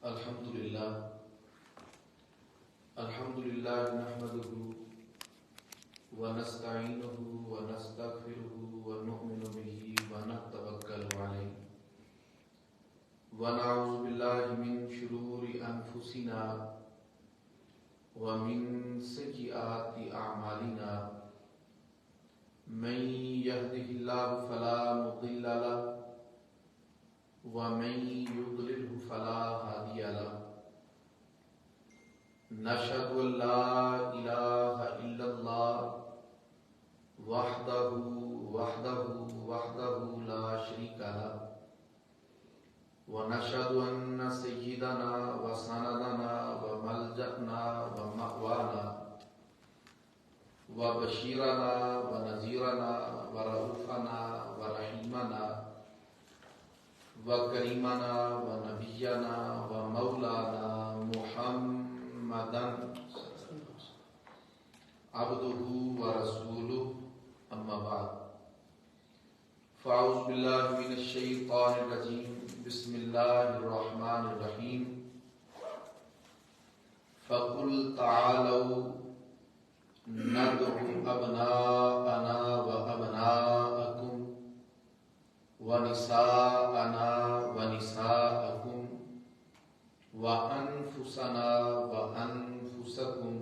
الحمدللہ نحمده ونستعینه ونستغفره ونؤمن به ونتوکل علیہ ونعوذ باللہ من شرور انفسنا ومن سیئات اعمالنا من يهده الله فلا مضل له ومن يضلله فلا هادي له نشهد أن لا إله إلا الله وحده لا شريك له ونشهد أن سيدنا وسندنا وملجأنا ومأوانا وبشيرنا ونذيرنا ورؤوفنا ورحيمنا وكريمنا ونبينا ومولانا محمدا عبده ورسوله أما بعد فأعوذ بالله من الشيطان الرجيم بسم الله الرحمن الرحيم فقل تعالوا ندعو أبناءنا وأبناءكم ونساءنا ونساءكم وأنفسنا وأنفسكم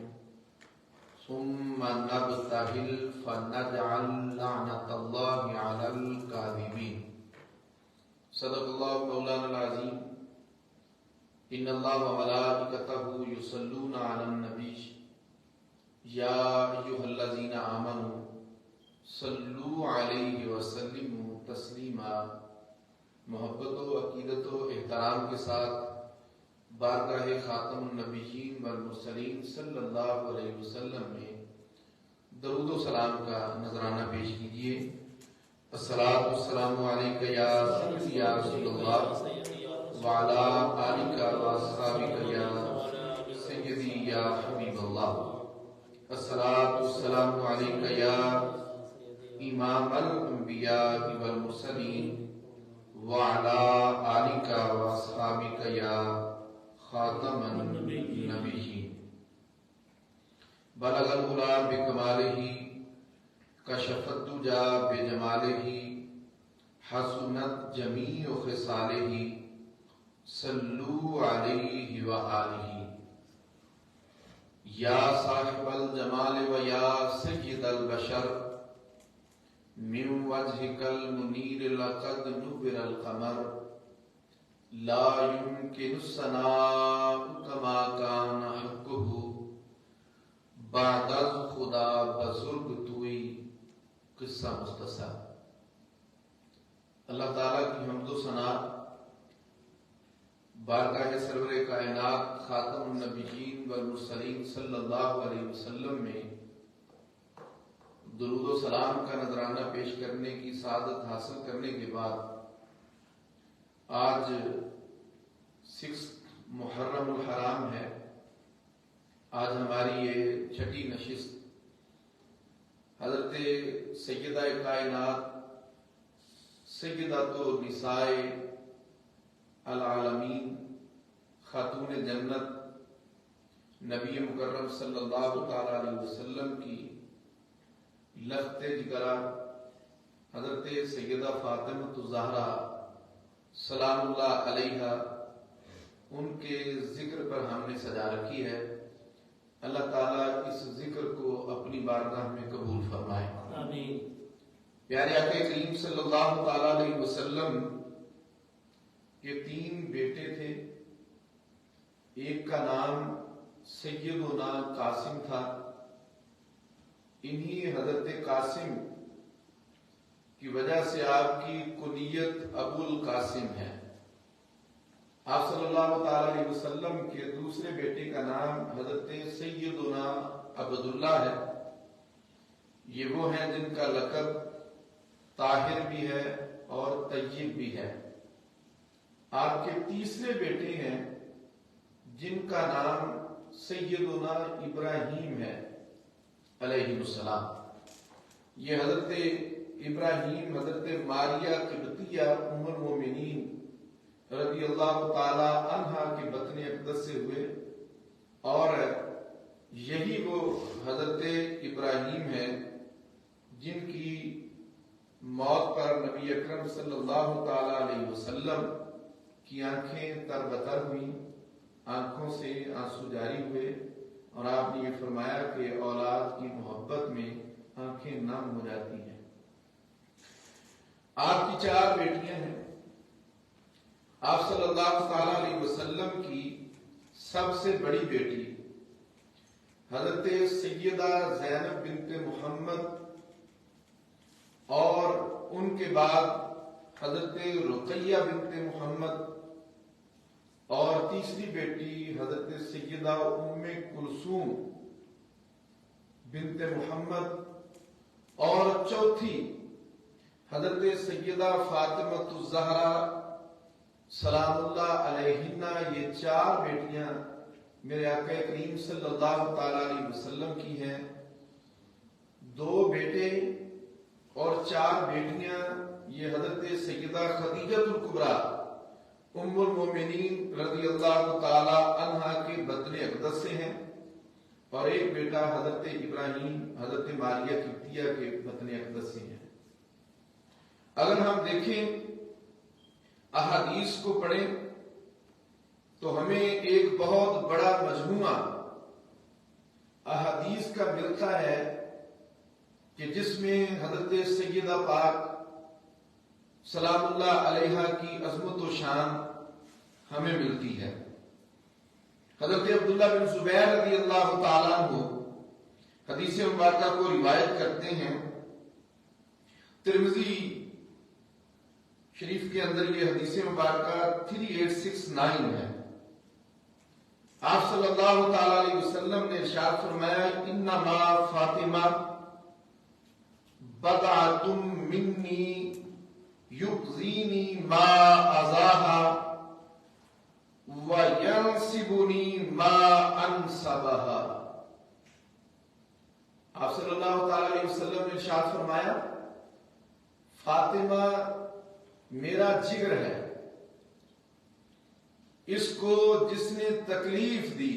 ثم نبتهل فنجعل لعنة الله على الكاذبين صدق الله مولانا العظيم إن الله وملائكته يصلون على النبي يا أيها الذين آمنوا صلوا عليه وسلموا تسلیما۔ محبت و عقیدت و احترام کے ساتھ بارگاہ خاتم النبیین والمرسلین صلی اللہ علیہ وسلم میں درود و سلام کا نذرانہ پیش کیجیے۔ الصلاۃ والسلام علیک یا سیدی یا رسول اللہ وعلی آلک واصحابک یا سیدی یا حبیب اللہ۔ الصلاۃ والسلام علیک یا امام الانبیاء والمرسلین وعلی آلک واصحابک یا خاتم النبیین۔ بلغ العلا بکمالہ کشف الدجی بجمالہ حسنت جمیع خصالہ صلوا علیہ وآلہ۔ یا صاحب الجمال و یا سید البشر من وجهك المنير لقد نور القمر لا يمكن الثناء كما كان حقه بعد خدا بزرگ توئی۔ قصہ مختصر۔ اللہ تعالیٰ کی حمد و ثنا بارگاہ سرور کائنات خاتم النبیین والمرسلین صلی اللہ علیہ وسلم میں درود و سلام کا نذرانہ پیش کرنے کی سعادت حاصل کرنے کے بعد آج 6 محرم الحرام ہے۔ آج ہماری یہ چھٹی نشست حضرت سیدہ کائنات سیدۃ النساء العالمین خاتون جنت نبی مکرم صلی اللہ تعالی علیہ وسلم کی لخت جگرہ حضرت سیدہ فاطمہ الزہرا سلام اللہ علیہا ان کے ذکر پر ہم نے سجا رکھی ہے۔ اللہ تعالیٰ اس ذکر کو اپنی بارگاہ میں قبول فرمائے، آمین۔ پیارے آقا کریم صلی اللہ تعالی علیہ وسلم کے 3 بیٹے تھے۔ ایک کا نام سیدنا قاسم تھا۔ انہی حضرت قاسم کی وجہ سے آپ کی کنیت ابو القاسم ہے۔ آپ صلی اللہ تعالی علیہ وسلم کے دوسرے بیٹے کا نام حضرت سیدنا عبداللہ ہے۔ یہ وہ ہیں جن کا لقب طاہر بھی ہے اور طیب بھی ہے۔ آپ کے تیسرے بیٹے ہیں جن کا نام سیدنا ابراہیم ہے علیہ السلام۔ یہ حضرت ابراہیم حضرت ماریہ قبطیہ ام المومنین رضی اللہ تعالی عنہا کے بطن اقدس سے ہوئے، اور یہی وہ حضرت ابراہیم ہیں جن کی موت پر نبی اکرم صلی اللہ تعالی علیہ وسلم کی آنکھیں تر بتر ہوئیں، آنکھوں سے آنسو جاری ہوئے، اور آپ نے یہ فرمایا کہ اولاد کی محبت میں آنکھیں نم ہو جاتی ہیں۔ آپ کی 4 بیٹیاں ہیں۔ آپ صلی اللہ تعالی علیہ وسلم کی سب سے بڑی بیٹی حضرت سیدہ زینب بنت محمد، اور ان کے بعد حضرت رقیہ بنت محمد، اور تیسری بیٹی حضرت سیدہ ام کلثوم بنت محمد، اور چوتھی حضرت سیدہ فاطمہ الزہرا سلام اللہ علیہنہ۔ یہ 4 بیٹیاں میرے آقا کریم صلی اللہ تعالی علیہ وسلم کی ہیں۔ 2 بیٹے اور 4 بیٹیاں یہ حضرت سیدہ خدیجہ الکبریٰ ام المومنین رضی اللہ تعالی عنہا کے بطن اقدس سے ہیں، اور ایک بیٹا حضرت ابراہیم حضرت ماریہ قبطیہ کے بطن اقدس سے ہیں۔ اگر ہم دیکھیں احادیث کو پڑھیں تو ہمیں ایک بہت بڑا مجموعہ احادیث کا ملتا ہے کہ جس میں حضرت سیدہ پاک سلام اللہ علیہا کی عظمت و شان ہمیں ملتی ہے۔ حضرت عبداللہ بن زبیر رضی اللہ تعالیٰ عنہ حدیث مبارکہ کو روایت کرتے ہیں، ترمذی شریف کے اندر یہ حدیث مبارکہ 3869 ہے۔ آپ صلی اللہ تعالی علیہ وسلم نے ارشاد فرمایا، انما فاطمہ بضعۃ منی یؤذینی ما اذاہا وینصبنی ما انصبہا۔ آپ صلی اللہ تعالی علیہ وسلم نے ارشاد فرمایا، فاطمہ میرا جگر ہے، اس کو جس نے تکلیف دی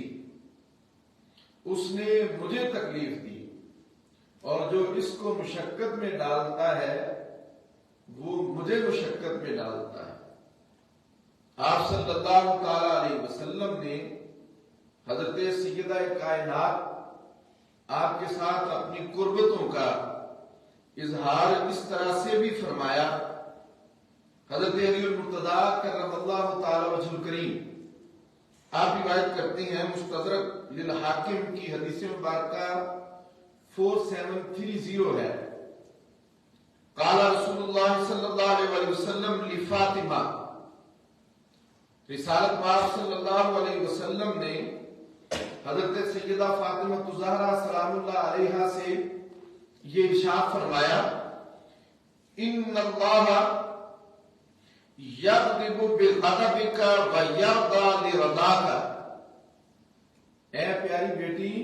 اس نے مجھے تکلیف دی، اور جو اس کو مشقت میں ڈالتا ہے وہ مجھے مشقت میں ڈالتا ہے۔ آپ صلی اللہ تعالی علیہ وسلم نے حضرت سیدہ کائنات آپ کے ساتھ اپنی قربتوں کا اظہار اس طرح سے بھی فرمایا۔ حضرت علی المرتضیٰ کرم اللہ تعالی وجہ الکریم آپ روایت کرتے ہیں، مستدرک للحاکم کی حدیث مبارکہ 4730 ہے، قال رسول اللہ صلی اللہ علیہ وسلم لفاطمہ، رسالت مآب صلی اللہ علیہ وسلم نے حضرت سیدہ فاطمہ الزہرا سلام اللہ علیہا سے یہ ارشاد فرمایا، ان اللہ یغضب بغضبک ویرضی لرضاک۔ اے پیاری بیٹی،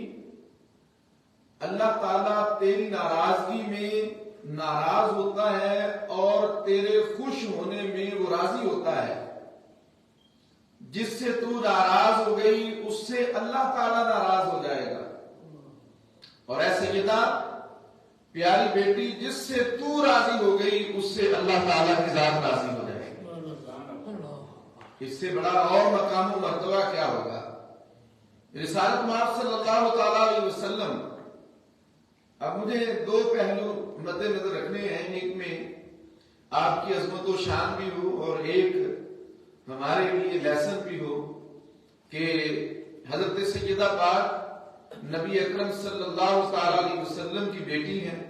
اللہ تعالیٰ تیری ناراضگی میں ناراض ہوتا ہے اور تیرے خوش ہونے میں وہ راضی ہوتا ہے۔ جس سے تو ناراض ہو گئی اس سے اللہ تعالیٰ ناراض ہو جائے گا، اور اے سیدہ پیاری بیٹی، جس سے تو راضی ہو گئی اس سے اللہ تعالیٰ کی ذات راضی ہو جائے گی۔ اس سے بڑا اور مقام و مرتبہ کیا ہوگا؟ رسالت مآب صلی اللہ تعالی علیہ وسلم، اب مجھے 2 پہلو مد نظر رکھنے ہیں، ایک میں آپ کی عظمت و شان بھی ہو اور ایک ہمارے لیے لیسن بھی ہو کہ حضرت سیدہ پاک نبی اکرم صلی اللہ تعالی علیہ وسلم کی بیٹی ہیں۔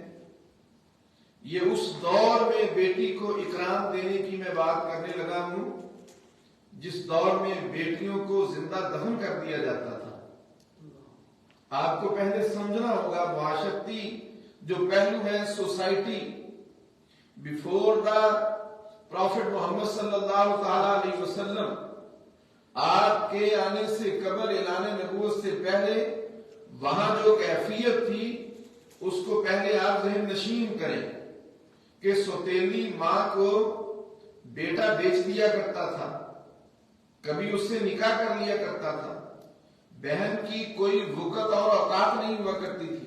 یہ اس دور میں بیٹی کو اکرام دینے کی میں بات کرنے لگا ہوں جس دور میں بیٹیوں کو زندہ دفن کر دیا جاتا تھا۔ آپ کو پہلے سمجھنا ہوگا معاشرتی جو پہلو ہے سوسائٹی، بیفور دا پروفٹ محمد صلی اللہ تعالی علیہ وسلم، آپ کے آنے سے قبل اعلان نبوت سے پہلے وہاں جو کیفیت تھی اس کو پہلے آپ ذہن نشین کریں کہ سوتیلی ماں کو بیٹا بیچ دیا کرتا تھا، کبھی اس سے نکاح کر لیا کرتا تھا، بہن کی کوئی وقت اور اوقات نہیں ہوا کرتی تھی،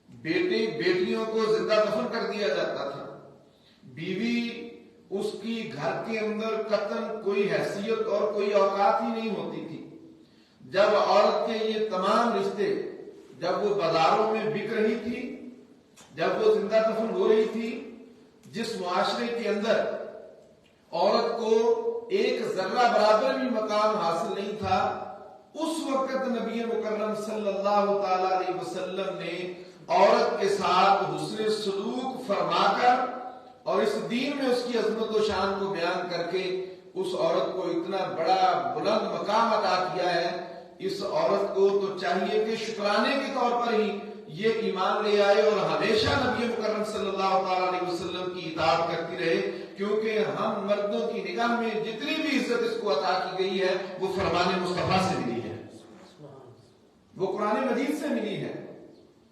بیٹے بیٹیوں کو زندہ دفن کر دیا جاتا تھا، بیوی اس کی گھر کے اندر قطعاً کوئی حیثیت اور کوئی اوقات ہی نہیں ہوتی تھی۔ جب عورت کے یہ تمام رشتے جب وہ بازاروں میں بک رہی تھی، جب وہ زندہ دفن ہو رہی تھی، جس معاشرے کے اندر عورت کو ایک ذرہ برابر بھی مقام حاصل نہیں تھا، اس وقت نبی مکرم صلی اللہ تعالی علیہ وسلم نے عورت کے ساتھ حسن سلوک فرما کر اور اس دین میں اس کی عظمت و شان کو بیان کر کے اس عورت کو اتنا بڑا بلند مقام عطا کیا ہے۔ اس عورت کو تو چاہیے کہ شکرانے کے طور پر ہی یہ ایمان لے آئے اور ہمیشہ نبی مکرم صلی اللہ تعالی علیہ وسلم کی اطاعت کرتی رہے، کیونکہ ہم مردوں کی نگاہ میں جتنی بھی عزت اس کو عطا کی گئی ہے وہ فرمان مصطفیٰ سے ملی ہے، وہ قرآن مجید سے ملی ہے۔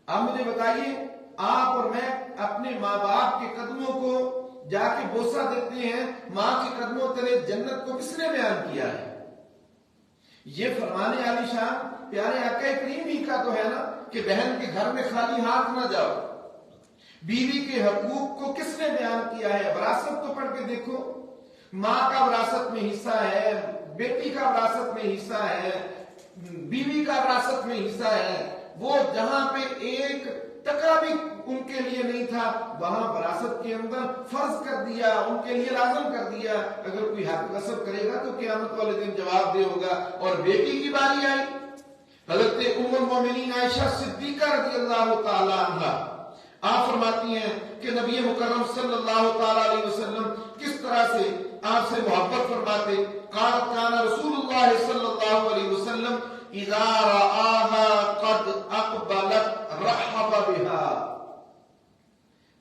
اب مجھے بتائیے، آپ اور میں اپنے ماں باپ کے قدموں کو جا کے بوسہ دیتے ہیں، ماں کے قدموں تلے جنت کو کس نے بیان کیا ہے؟ یہ فرمانے عالی شان پیارے آقا کریم ہی کا تو ہے نا کہ بہن کے گھر میں خالی ہاتھ نہ جاؤ۔ بیوی کے حقوق کو کس نے بیان کیا ہے؟ وراثت تو پڑھ کے دیکھو، ماں کا وراثت میں حصہ ہے، بیٹی کا وراثت میں حصہ ہے، بیوی کا وراثت میں حصہ ہے۔ وہ جہاں پہ ایک ٹکا بھی ان کے لیے نہیں تھا، وہاں وراثت کے اندر فرض کر دیا، ان کے لیے لازم کر دیا۔ اگر کوئی حق غصب کرے گا تو قیامت والے دن جواب دے ہوگا۔ اور بیٹی کی باری آئی، حضرت ام المومنین عائشہ صدیقہ رضی اللہ تعالی عنہا، آپ فرماتی ہیں کہ نبی مکرم صلی اللہ تعالی علیہ وسلم کس طرح سے آپ سے محبت فرماتے۔ قالت کان رسول اللہ صلی اللہ علیہ وسلم اذا رآها قد اقبلت رحب بها۔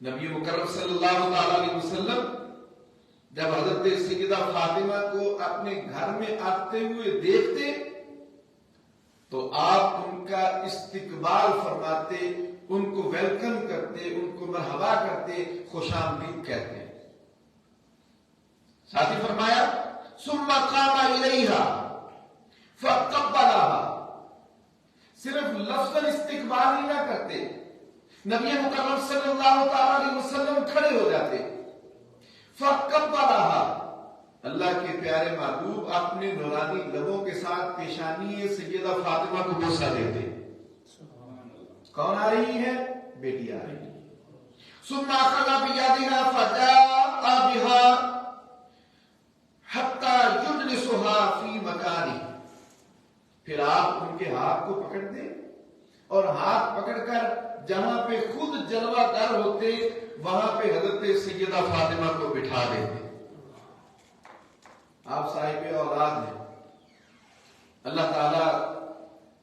نبی مکرم صلی اللہ تعالی علیہ وسلم جب حضرت سیدہ فاطمہ کو اپنے گھر میں آتے ہوئے دیکھتے تو آپ ان کا استقبال فرماتے، ان کو ویلکم کرتے، ان کو مرحبا کرتے، خوش آمدید کہتے۔ ساتھ ہی فرمایا ثم قام الیہا فقبلها، صرف لفظاً استقبال ہی نہ کرتے، نبی مکرم صلی اللہ تعالی علیہ وسلم کھڑے ہو جاتے۔ فقبلها، اللہ کے پیارے محبوب اپنے نورانی لبوں کے ساتھ پیشانی سیدہ فاطمہ کو بوسہ دیتے۔ کون آ رہی ہے؟ بیٹی آ رہی ہے۔ ثم اخذ بيدها فجاء بها حتى يجلسها في مكانه، پھر آپ ان کے ہاتھ کو پکڑ دیں اور ہاتھ پکڑ کر جہاں پہ خود جلوہ گر ہوتے وہاں پہ حضرت سیدہ فاطمہ کو بٹھا دیتے۔ آپ صاحب اولاد ہیں، اللہ تعالیٰ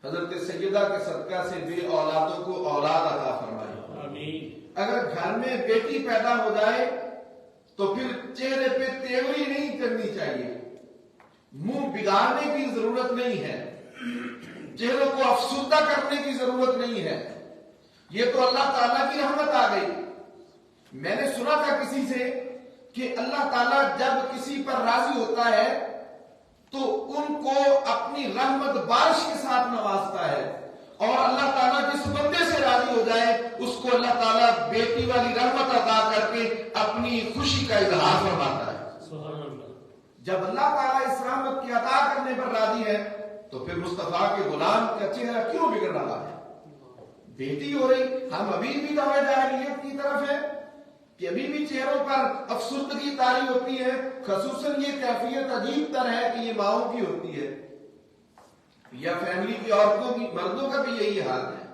حضرت سیدہ کے صدقہ سے بے اولادوں کو اولاد عطا فرمائے۔ آمین۔ اگر گھر میں بیٹی پیدا ہو جائے تو پھر چہرے پہ تیوری نہیں کرنی چاہیے، منہ بگاڑنے کی ضرورت نہیں ہے، چہروں کو افسردہ کرنے کی ضرورت نہیں ہے، یہ تو اللہ تعالیٰ کی رحمت آ گئی۔ میں نے سنا تھا کسی سے کہ اللہ تعالیٰ جب کسی پر راضی ہوتا ہے تو ان کو اپنی رحمت بارش کے ساتھ نوازتا ہے، اور اللہ تعالیٰ جس بندے سے راضی ہو جائے اس کو اللہ تعالیٰ بیٹی والی رحمت عطا کر کے اپنی خوشی کا اظہار فرماتا ہے۔ سبحان اللہ۔ جب اللہ تعالیٰ اس رحمت کی عطا کرنے پر راضی ہے تو پھر مصطفیٰ کے غلام کا چہرہ کیوں بگڑ رہا ہے؟ بیٹی ہو رہی، ہم ابھی بھی دعوے جاہلیت کی طرف ہے کہ ابھی بھی چہروں پر افسردگی طاری ہوتی ہے، خصوصاً یہ کیفیت عجیب تر ہے کہ یہ ماؤں کی ہوتی ہے یا فیملی کی عورتوں کی، مردوں کا بھی یہی حال ہے۔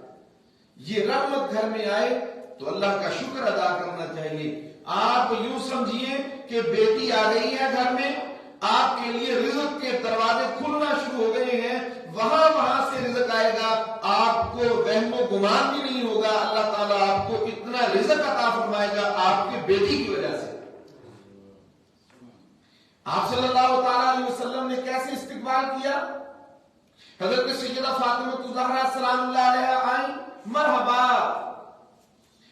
یہ رحمت گھر میں آئے تو اللہ کا شکر ادا کرنا چاہیے۔ آپ یوں سمجھیے کہ بیٹی آ گئی ہے گھر میں، آپ کے لیے رزق کے دروازے کھلنا شروع ہو گئے ہیں، وہاں سے رزق آئے گا، آپ کو وہم و گمان بھی نہیں ہوگا، اللہ تعالیٰ آپ کو اتنا رزق عطا فرمائے گا آپ کے بیٹی کی وجہ سے۔ آپ صلی اللہ تعالیٰ علیہ وسلم نے کیسے استقبال کیا؟ حضرت سیدہ فاطمہ الزہرا سلام اللہ علیہا آئیں، مرحبا،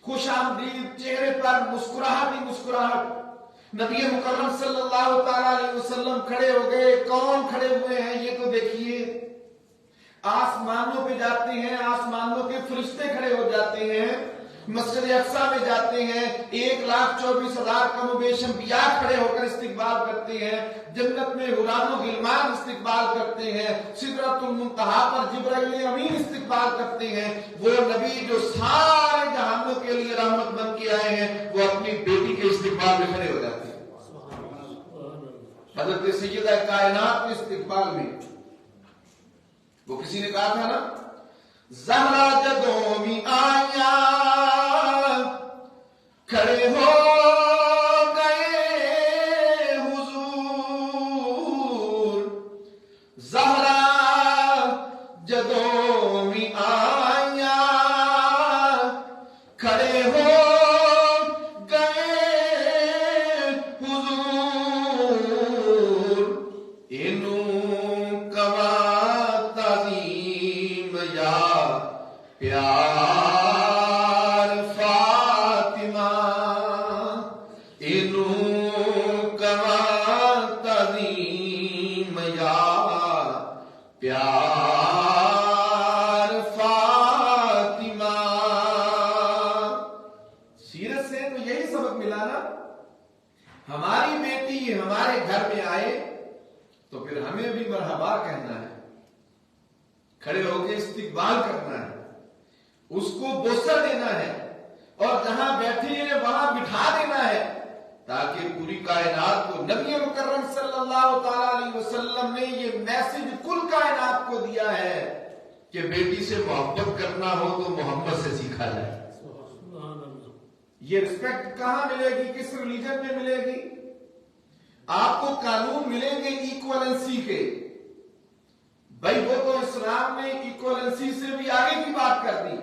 خوش آمدید، چہرے پر مسکراہٹ ہی مسکراہٹ، نبی مکرم صلی اللہ تعالی علیہ وسلم کھڑے ہو گئے. کون کھڑے ہوئے ہیں یہ تو دیکھیے. آسمانوں پہ جاتے ہیں, آسمانوں کے فرشتے کھڑے ہو جاتے ہیں. مسجد اقصیٰ میں جاتے ہیں, 1,24,000 کم و بیش انبیاء کھڑے ہو کر استقبال کرتے ہیں. جنت میں غلام و غلمان استقبال کرتے ہیں. سدرۃ المنتہا پر جبرائیل امین استقبال کرتے ہیں. وہ نبی جو سارے جہانوں کے لیے رحمت بن کے آئے ہیں, وہ اپنی بیٹی کے استقبال میں کھڑے ہو جاتے ہیں. حضرت سیدہ کائنات کے استقبال میں. وہ کسی نے کہا تھا نا, زہرا جدوں میں آیا کھڑے ہو گئے حضور. زہرا جدوں میں آیا کھڑے ہو گئے حضور. انوں کوا تعظیم یا پیار فاطمہ, انوں کوا تعظیم یا پیار فاطمہ. سیرت سے تو یہی سبق ملا نا. ہماری بیٹی ہمارے گھر میں آئے تو پھر ہمیں بھی مرحبا کہنا ہے, کھڑے ہو کے استقبال کرنا ہے, اس کو بوسہ دینا ہے, اور جہاں بیٹھی ہے وہاں بٹھا دینا ہے, تاکہ پوری کائنات کو نبی مکرم صلی اللہ تعالی علیہ وسلم نے یہ میسج کل کائنات کو دیا ہے کہ بیٹی سے محبت کرنا ہو تو محمد سے سیکھا جائے. یہ رسپیکٹ کہاں ملے گی, کس ریلیجن میں ملے گی؟ آپ کو قانون ملیں گے ایکوالنسی کے. بھائی وہ تو اسلام نے ایکوالنسی سے بھی آگے کی بات کر دی.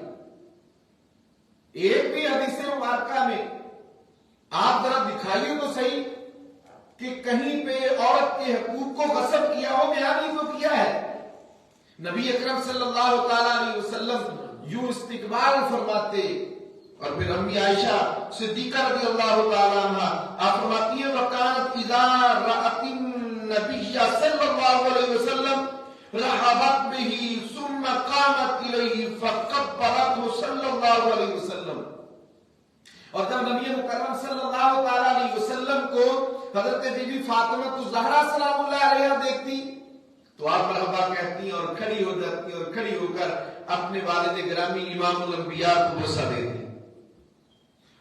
ایک بھی حدیث مبارکہ میں آپ ذرا دکھائیے تو صحیح کہ کہیں پہ عورت کے حقوق کو غصب کیا ہو, بیان ہی تو کیا ہے. نبی اکرم صلی اللہ تعالی علیہ وسلم یوں استقبال فرماتے, اور پھر امی عائشہ صدیقہ رضی اللہ تعالی عنہ آپ فرماتی ہیں, وَكَانَتْ إِذَا رَأَتِ النَّبِيَّ صلی اللہ علیہ وسلم رحبت بِهِ ثُمَّ قَامَتْ إِلَيْهِ فَقَبَّلَتْهُ صلی اللہ علیہ وسلم. اور جب نبی مکرم صلی اللہ تعالی علیہ وسلم کو حضرت بی بی فاطمہ الزہرا سلام اللہ علیہا دیکھتی تو آپ مرحبا کہتی اور کھڑی ہو جاتی, اور کھڑی ہو کر اپنے والد گرامی امام الانبیاء کو بوسہ دیتی,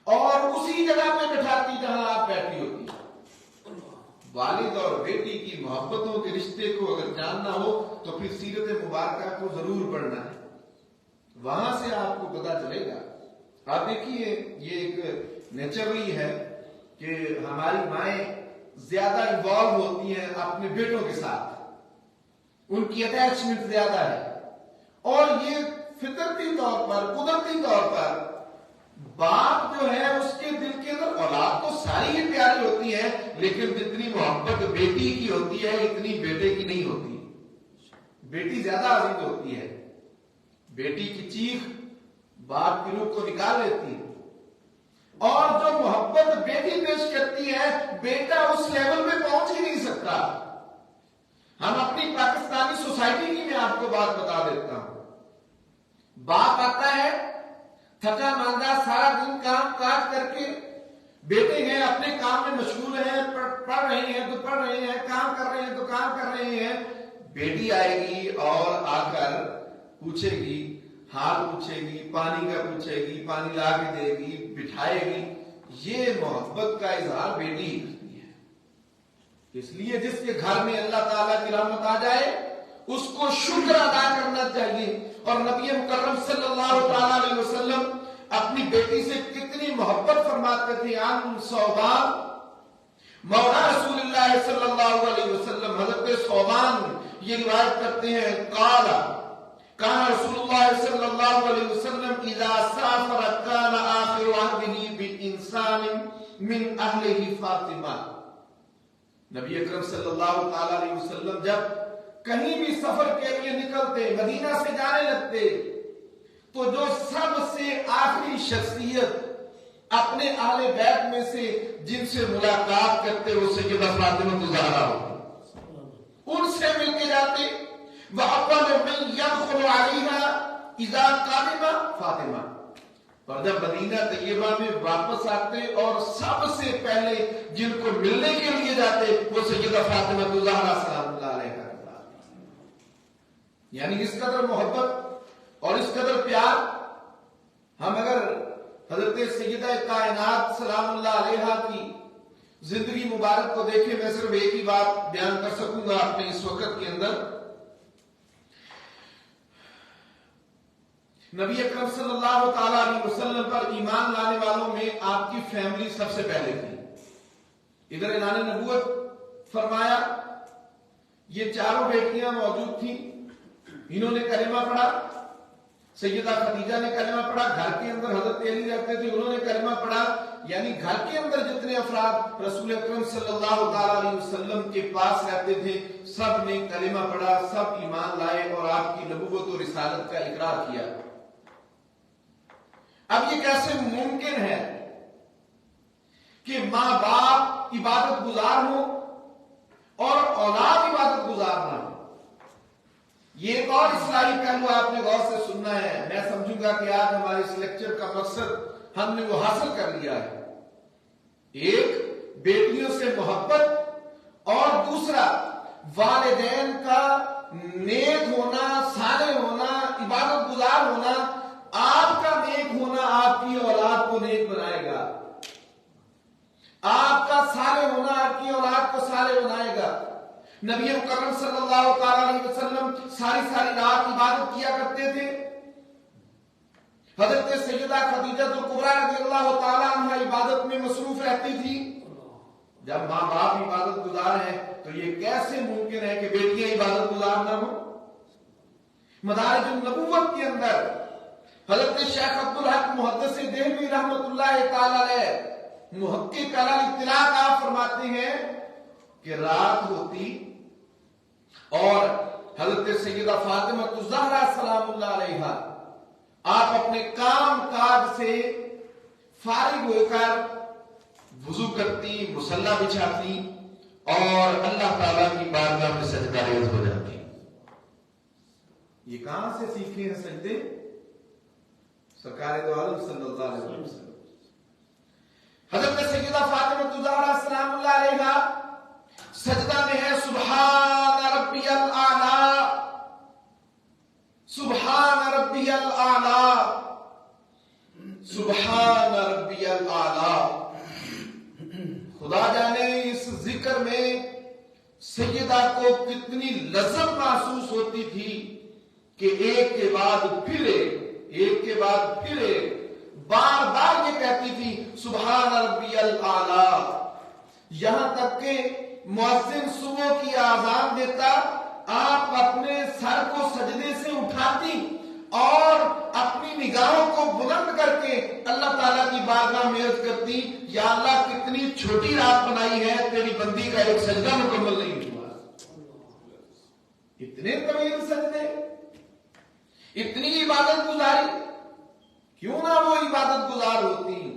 اور اسی جگہ پہ بٹھاتی جہاں آپ بیٹھی ہوتی. والد اور بیٹی کی محبتوں کے رشتے کو اگر جاننا ہو تو پھر سیرت مبارکہ کو ضرور پڑھنا ہے, وہاں سے آپ کو پتہ چلے گا. آپ دیکھیے یہ ایک نیچرلی ہے کہ ہماری مائیں زیادہ انوالو ہوتی ہیں اپنے بیٹوں کے ساتھ, ان کی اٹیچمنٹ زیادہ ہے, اور یہ فطرتی طور پر, قدرتی طور پر باپ جو ہے اس کے دل کے اندر, اولاد تو ساری ہی پیاری ہوتی ہے, لیکن جتنی محبت بیٹی کی ہوتی ہے اتنی بیٹے کی نہیں ہوتی. بیٹی زیادہ عزیز ہوتی ہے. بیٹی کی چیخ باپ کی روح کو نکال لیتی ہے, اور جو محبت بیٹی پیش کرتی ہے بیٹا اس لیول میں پہنچ ہی نہیں سکتا. ہم اپنی پاکستانی سوسائٹی کی میں آپ کو بات بتا دیتا ہوں. باپ آتا ہے تھکا ماندہ سارا دن کام کاج کر کے, بیٹے ہیں اپنے کام میں مشغول ہیں, پڑھ رہے ہیں تو پڑھ رہے ہیں, کام کر رہے ہیں تو کام کر رہے ہیں. بیٹی آئے گی اور آ کر پوچھے گی, حال پوچھے گی, پانی کا پوچھے گی, پانی لا کے دے گی, بٹھائے گی. یہ محبت کا اظہار بیٹی ہی کرتی ہے. اس لیے جس کے گھر میں اللہ تعالیٰ کی رحمت آ جائے اس کو شکر ادا کرنا چاہیے. اور نبی مکرم صلی اللہ تعالی علیہ وسلم اپنی بیٹی سے کتنی محبت فرماتے تھے. عن ثوبان مولا رسول اللہ صلی اللہ علیہ وسلم, حضرت ثوبان یہ روایت کرتے ہیں, قال کان رسول اللہ صلی اللہ علیہ وسلم اذا سافر کان آخر عہدہ بانسان من اہلہ فاطمہ. نبی اکرم صلی اللہ تعالی علیہ وسلم جب کہیں بھی سفر کے لیے نکلتے, مدینہ سے جانے لگتے, تو جو سب سے آخری شخصیت اپنے اہل بیت میں سے جن سے ملاقات کرتے وہ سیدہ فاطمہ الزہرا ہوتی، ان سے مل کے جاتے۔ وَأَوَّلُ مَن يَدْخُلُ عَلَيْهَا إِذَا قَدِمَ فاطمہ، اور جب مدینہ طیبہ میں واپس آتے اور سب سے پہلے جن کو ملنے کے لیے جاتے وہ سیدہ فاطمہ الزہرا سلام اللہ علیہا۔ یعنی اس قدر محبت اور اس قدر پیار، ہم اگر حضرت سیدہ کائنات سلام اللہ علیہا کی زندگی مبارک کو دیکھیں، میں صرف ایک ہی بات بیان کر سکوں گا اپنے اس وقت کے اندر۔ نبی اکرم صلی اللہ تعالی علیہ وسلم پر ایمان لانے والوں میں آپ کی فیملی سب سے پہلے تھی۔ ادھر اعلان نبوت فرمایا، یہ چاروں بیٹیاں موجود تھیں، انہوں نے کلمہ پڑھا، سیدہ خدیجہ نے کلمہ پڑھا، گھر کے اندر حضرت علی رہتے تھے انہوں نے کلمہ پڑھا، یعنی گھر کے اندر جتنے افراد رسول اکرم صلی اللہ تعالی علیہ وسلم کے پاس رہتے تھے سب نے کلمہ پڑھا، سب ایمان لائے اور آپ کی نبوت و رسالت کا اقرار کیا۔ اب یہ کیسے ممکن ہے کہ ماں باپ عبادت گزار ہوں اور اولاد عبادت گزار نہ ہو؟ یہ ایک اور اسلامی پہلو آپ نے غور سے سننا ہے۔ میں سمجھوں گا کہ آج ہمارے اس لیکچر کا مقصد ہم نے وہ حاصل کر لیا ہے، ایک بیٹیوں سے محبت اور دوسرا والدین کا نیک ہونا، صالح ہونا، عبادت گزار ہونا۔ آپ کا نیک ہونا آپ کی اولاد کو نیک بنائے گا، آپ کا صالح ہونا آپ کی اولاد کو صالح بنائے گا۔ نبی مکرم صلی اللہ تعالی علیہ وسلم ساری رات عبادت کیا کرتے تھے۔ حضرت سیدہ خدیجہ الکبریٰ رضی اللہ تعالی عنہ عبادت میں مصروف رہتی تھی۔ جب ماں باپ عبادت گزار ہیں تو یہ کیسے ممکن ہے کہ بیٹیاں عبادت گزار نہ ہوں؟ مدارج النبوت کے اندر حضرت شیخ عبدالحق محدث دہلوی رحمۃ اللہ تعالی علیہ محقق علی الاطلاق آپ فرماتے ہیں کہ رات ہوتی اور حضرت سیدہ فاطمہ الزہرا سلام اللہ علیہا آپ اپنے کام کاج سے فارغ ہو کر وضو کرتی، مصلی بچھاتی اور اللہ تعالیٰ کی بارگاہ میں سجدہ ریز ہو جاتی۔ یہ کہاں سے سیکھے ہیں سجدے؟ سرکار دو عالم صلی اللہ علیہ وسلم۔ حضرت سیدہ فاطمہ الزہرا سلام اللہ علیہا سجدہ میں ہے سبحان ربی الاعلی، سبحان ربی الاعلی، سبحان ربی الاعلی۔ خدا جانے اس ذکر میں سیدہ کو کتنی لذت محسوس ہوتی تھی کہ ایک کے بعد پھر ایک کے بعد پھر ایک بار بار یہ کہتی تھی سبحان ربی الاعلی، یہاں تک کہ مؤذن صبح کی آذان دیتا آپ اپنے سر کو سجدے سے اٹھاتی اور اپنی نگاہوں کو بلند کر کے اللہ تعالیٰ کی بارگاہ میں عرض کرتی، یا اللہ کتنی چھوٹی رات بنائی ہے، تیری بندی کا ایک سجدہ مکمل نہیں ہوا۔ اتنے طویل سجدے، اتنی عبادت گزاری، کیوں نہ وہ عبادت گزار ہوتی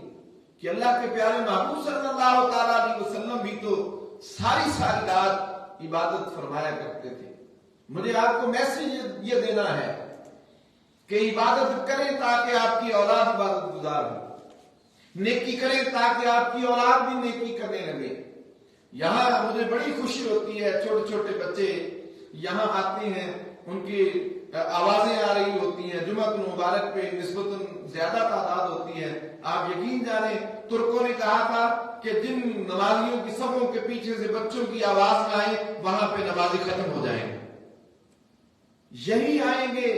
کہ اللہ کے پیارے محبوب صلی اللہ تعالی علیہ وسلم بھی تو ساری رات عبادت فرمایا کرتے تھے۔ مجھے آپ کو میسج یہ دینا ہے کہ عبادت کریں تاکہ آپ کی اولاد عبادت گزار ہو، نیکی کریں تاکہ آپ کی اولاد بھی نیکی کرنے لگے۔ یہاں مجھے بڑی خوشی ہوتی ہے، چھوٹے چھوٹے بچے یہاں آتے ہیں، ان کی آوازیں آ رہی ہوتی ہیں، جمعہ مبارک پہ نسبتاً زیادہ تعداد ہوتی ہے۔ آپ یقین جانیں ترکوں نے کہا تھا کہ جن نمازیوں کی صفوں کے پیچھے سے بچوں کی آواز نہ آئے وہاں پہ نمازی ختم ہو جائیں گے، یہی آئیں گے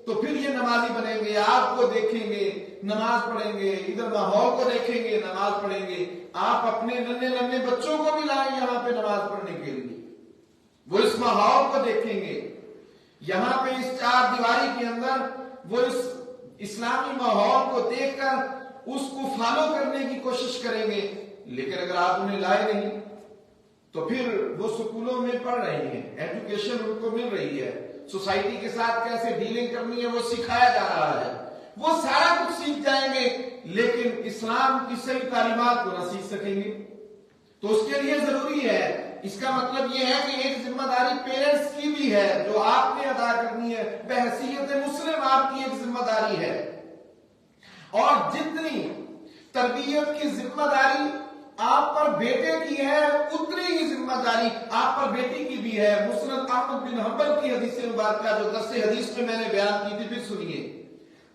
تو پھر یہ نمازی بنیں گے، آپ کو دیکھیں گے نماز پڑھیں گے، ادھر ماحول کو دیکھیں گے نماز پڑھیں گے۔ آپ اپنے ننھے بچوں کو بھی لائیں یہاں پہ نماز پڑھنے کے لیے، وہ اس ماحول کو دیکھیں گے، یہاں پہ اس چار دیواری کے اندر وہ اس اسلامی ماحول کو دیکھ کر اس کو فالو کرنے کی کوشش کریں گے۔ لیکن اگر آپ انہیں لائے نہیں تو پھر وہ سکولوں میں پڑھ رہے ہیں، ایجوکیشن ان کو مل رہی ہے، سوسائٹی کے ساتھ کیسے ڈیلنگ کرنی ہے وہ سکھایا جا رہا ہے، وہ سارا کچھ سیکھ جائیں گے لیکن اسلام کی صحیح تعلیمات کو نہ سیکھ سکیں گے. تو اس کے لیے ضروری ہے، اس کا مطلب یہ ہے کہ ایک ذمہ داری پیرنٹس کی بھی ہے جو آپ نے ادا کرنی ہے، بحیثیت مسلم آپ کی ایک ذمہ داری ہے. اور جتنی تربیت کی ذمہ داری آپ پر بیٹے کی ہے اتنی ہی ذمہ داری آپ پر بیٹی کی بھی ہے. مسند احمد بن حنبل کی حدیث مبارکہ جو درس حدیث میں نے بیان کی تھی پھر سنیے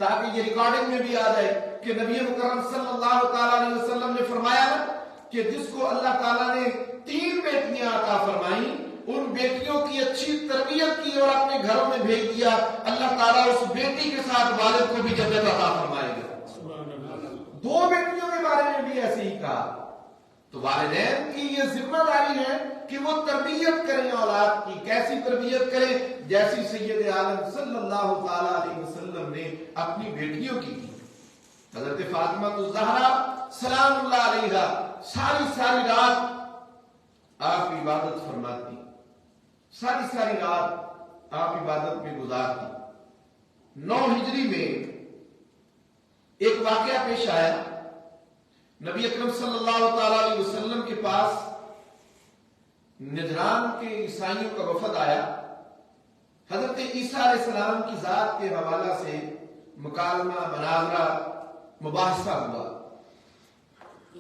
تاکہ یہ ریکارڈنگ میں بھی آ جائے کہ نبی مکرم صلی اللہ تعالی علیہ وسلم نے فرمایا نا کہ جس کو اللہ تعالیٰ نے 3 بیٹیاں عطا فرمائیں، ان بیٹیوں کی اچھی تربیت کی اور اپنے گھروں میں بھیج دیا، اللہ تعالیٰ اس بیٹی کے ساتھ والد کو بھی جنت عطا فرمائے گا. 2 بیٹیوں کے بارے میں بھی ایسے ہی کہا. تو والدین کی یہ ذمہ داری ہے کہ وہ تربیت کریں اولاد کی. کیسی تربیت کریں؟ جیسی سید عالم صلی اللہ تعالی علیہ وسلم نے اپنی بیٹیوں کی. حضرت فاطمہ الزہرا سلام اللہ علیہا ساری رات آپ عبادت فرماتی، ساری رات آپ عبادت میں گزارتی. 9 ہجری میں ایک واقعہ پیش آیا. نبی اکرم صلی اللہ تعالی علیہ وسلم کے پاس نجران کے عیسائیوں کا وفد آیا. حضرت عیسیٰ علیہ السلام کی ذات کے حوالہ سے مکالمہ، مناظرہ، مباحثہ ہوا.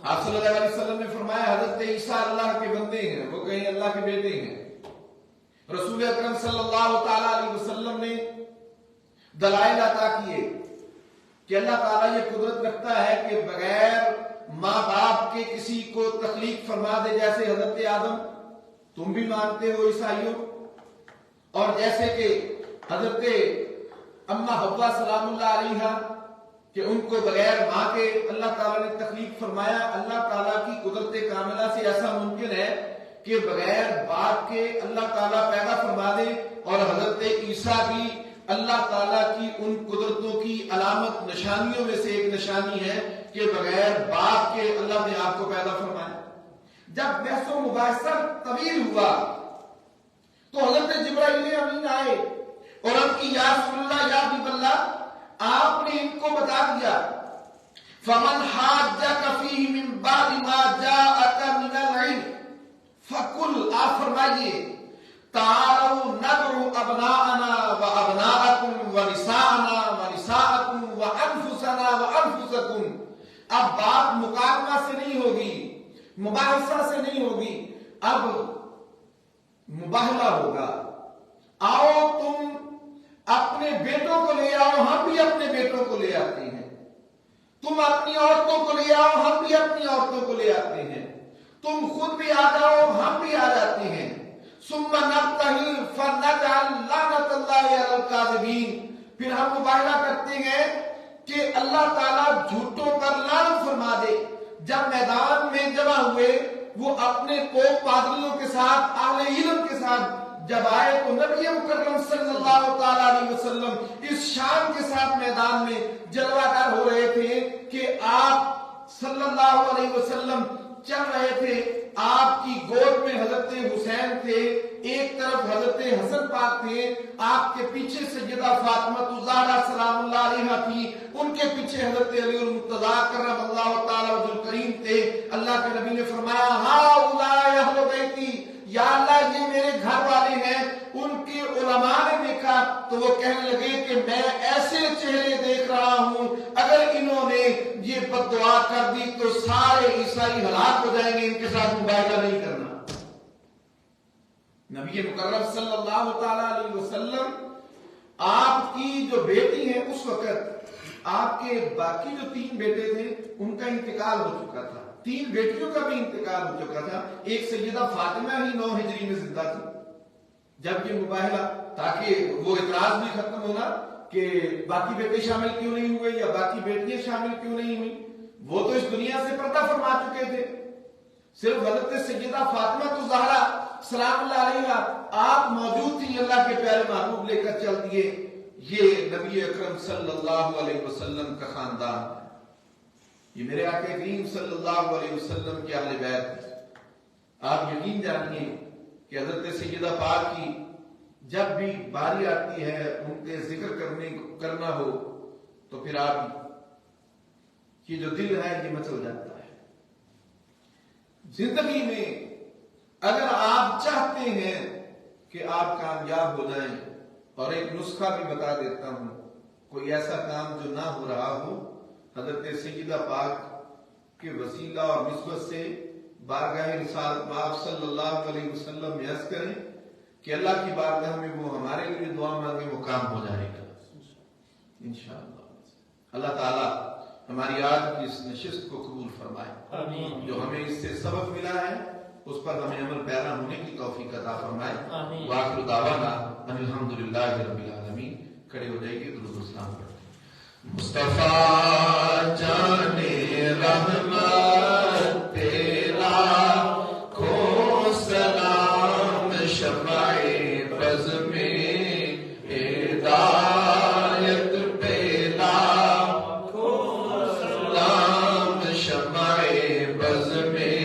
آپ صلی اللہ علیہ وسلم نے فرمایا حضرت عیسیٰ اللہ کے بندے ہیں، وہ کہیں اللہ کے بیٹے ہیں. رسول اکرم صلی اللہ تعالی علیہ وسلم نے دلائل عطا کیے کہ اللہ تعالیٰ یہ قدرت رکھتا ہے کہ بغیر ماں باپ کے کسی کو تخلیق فرما دے، جیسے حضرت آدم. تم بھی مانتے ہو عیسائیوں. اور جیسے کہ حضرت اما حوا سلام اللہ علیہا کہ ان کو بغیر ماں کے اللہ تعالیٰ نے تخلیق فرمایا. اللہ تعالیٰ کی قدرت کاملہ سے ایسا ممکن ہے کہ بغیر باپ کے اللہ تعالیٰ پیدا فرما دے. اور حضرت عیسیٰ بھی اللہ تعالیٰ کی ان قدرتوں کی علامت نشانیوں میں سے ایک نشانی ہے کہ بغیر باپ کے اللہ نے آپ کو پیدا فرمایا. جب بحث و مباحثہ طویل ہوا تو حضرت جبرائیل امین آئے اور ان کی یا رسول اللہ یا حبیب اللہ آپ نے ان کو بتا دیا فمن حاجک فیہ من بعد ما جاءک من العلم فقل، آپ فرمائیے تعالوا ندعو ابناءنا وابناءکم ونساءنا ونساءکم وانفسنا وانفسکم. اب بات مکالمہ سے نہیں ہوگی، مباحثہ سے نہیں ہوگی، اب مباہلہ ہوگا. آؤ تم اپنے بیٹوں کو لے آؤ، ہم بھی اپنے بیٹوں کو لے آتے ہیں. تم اپنی عورتوں کو لے آؤ، ہم بھی اپنی عورتوں کو لے آتے ہیں. تم خود بھی آ جاؤ، ہم بھی آ جاتے ہیں. ثم نبتہل فنجعل لعنت اللہ علی الکاذبین. پھر ہم مباہلہ کرتے ہیں کہ اللہ تعالیٰ جھوٹوں پر لعنت فرما دے. جب میدان میں جمع ہوئے وہ اپنے کو پادریوں کے ساتھ، اہل علم کے ساتھ جب آئے تو نبی مکرم صلی اللہ تعالی علیہ وسلم اس شان کے ساتھ میدان میں جلوہ گر ہو رہے تھے کہ آپ صلی اللہ علیہ وسلم چل رہے تھے. آپ کی گود میں حضرت حسین تھے، ایک طرف حضرت حسن پاک تھے، آپ کے پیچھے سیدہ فاطمہ الزہرا سلام اللہ علیہا تھی، ان کے پیچھے حضرت علی المرتضیٰ کرم اللہ تعالی وجہ الکریم تھے. اللہ کے نبی نے فرمایا ہؤلاء اہل بیتی، یا اللہ یہ میرے گھر والے ہیں. ان کے علماء نے دیکھا تو وہ کہنے لگے کہ میں ایسے چہرے دیکھ رہا ہوں اگر انہوں نے یہ بد دعا کر دی تو سارے عیسائی ہلاک ہو جائیں گے، ان کے ساتھ مباہلہ نہیں کرنا. نبی مکرم صلی اللہ تعالی علیہ وسلم آپ کی جو بیٹی ہیں اس وقت آپ کے باقی جو 3 بیٹے تھے ان کا انتقال ہو چکا تھا. 3 بیٹیوں کا بھی انتقال ہو چکا تھا. ایک سیدہ فاطمہ ہی 9 ہجری میں زندہ تھی جب یہ مباہلہ، تاکہ وہ اعتراض بھی ختم ہونا کہ باقی بیٹے شامل کیوں نہیں ہوئے یا باقی بیٹیاں شامل کیوں نہیں ہوئی. وہ تو اس دنیا سے پردہ فرما چکے تھے. صرف حضرت سیدہ فاطمہ الزہرا سلام اللہ علیہا آپ موجود تھی، اللہ کے پیارے محبوب لے کر چل دیے. یہ نبی اکرم صلی اللہ علیہ وسلم کا خاندان ہے. یہ میرے آقا کریم صلی اللہ علیہ وسلم کے اہل بیت ہے. آپ یقین جانیے کہ حضرت سیدہ پاک کی جب بھی باری آتی ہے ان کے ذکر کرنا ہو تو پھر آپ یہ جو دل ہے یہ مچل جاتا ہے. زندگی میں اگر آپ چاہتے ہیں کہ آپ کامیاب ہو جائیں، اور ایک نسخہ بھی بتا دیتا ہوں، کوئی ایسا کام جو نہ ہو رہا ہو، حضرت سیدہ پاک کے وسیلہ اور نسبت سے بارگاہ رسالت مآب صلی اللہ علیہ وسلم میں عرض کریں کہ اللہ کی بارگاہ میں وہ ہمارے لیے دعا مانگے، وہ کام ہو جائے گا انشاءاللہ. اللہ تعالیٰ ہماری آج کی اس نشست کو قبول فرمائے. جو ہمیں اس سے سبق ملا ہے اس پر ہمیں عمل پیرا ہونے کی توفیق عطا فرمائے. وآخر دعوانا ان الحمدللہ رب العالمین. کھڑے ہو جائیے، درود و سلام پڑھیں. مصطفیٰ جان رحمت تیرا کھو سلام، شمع بز میں ہدایت پیلا کھو سلام، شمع بز میں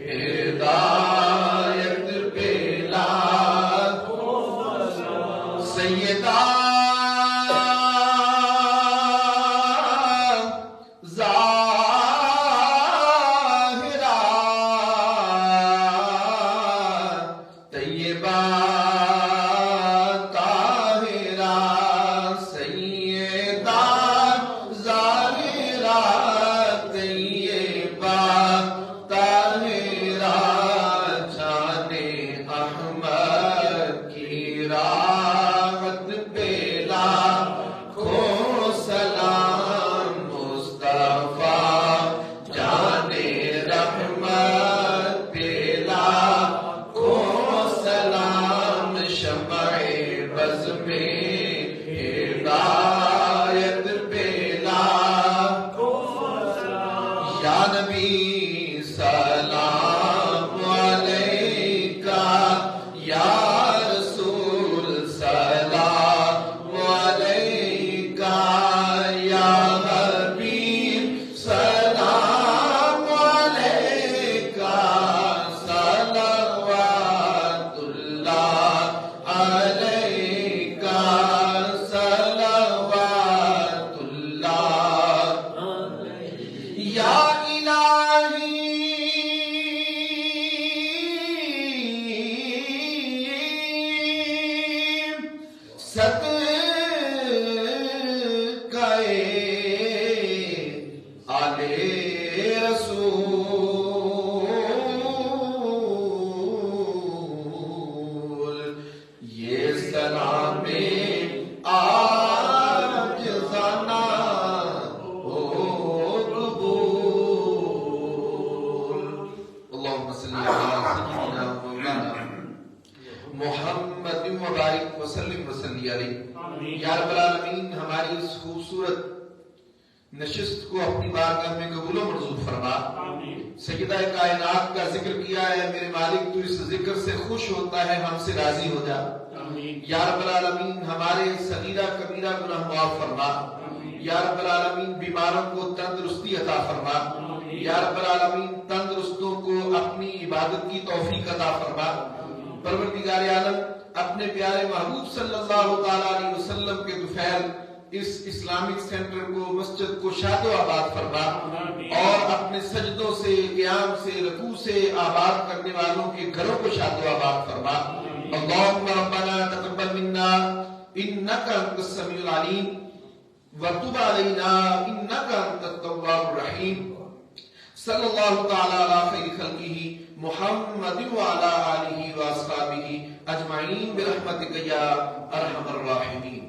ہدایت پیلا کھو سلام. سیدہ نشست کو اپنی بارگاہ میں قبول و منظور فرما. سیدہ کائنات کا ذکر کیا ہے، میرے مالک تو اس ذکر سے خوش ہوتا ہے، ہم سے راضی ہو جا. یا رب العالمین ہمارے صغیرہ کبیرہ گناہ معاف فرما. یا رب العالمین بیماروں کو تندرستی عطا فرما. یا رب العالمین تندرستوں کو اپنی عبادت کی توفیق عطا فرما. پروردگار عالم اپنے پیارے محبوب صلی اللہ تعالی علیہ وسلم کے دوفیل اس اسلامک سینٹر کو، مسجد کو شاد و آباد فرما، اور اپنے سجدوں سے، قیام سے، رکوع سے آباد کرنے والوں کے گھروں کو شاد و آباد فرما. اللہم ربنا تقبل منا انک انت السمیع العلیم وتب علینا انک انت التواب الرحیم. صلی اللہ تعالی علی خیر خلقہ محمد وعلی آلہ واصحابہ اجمعین برحمتک یا ارحم الراحمین.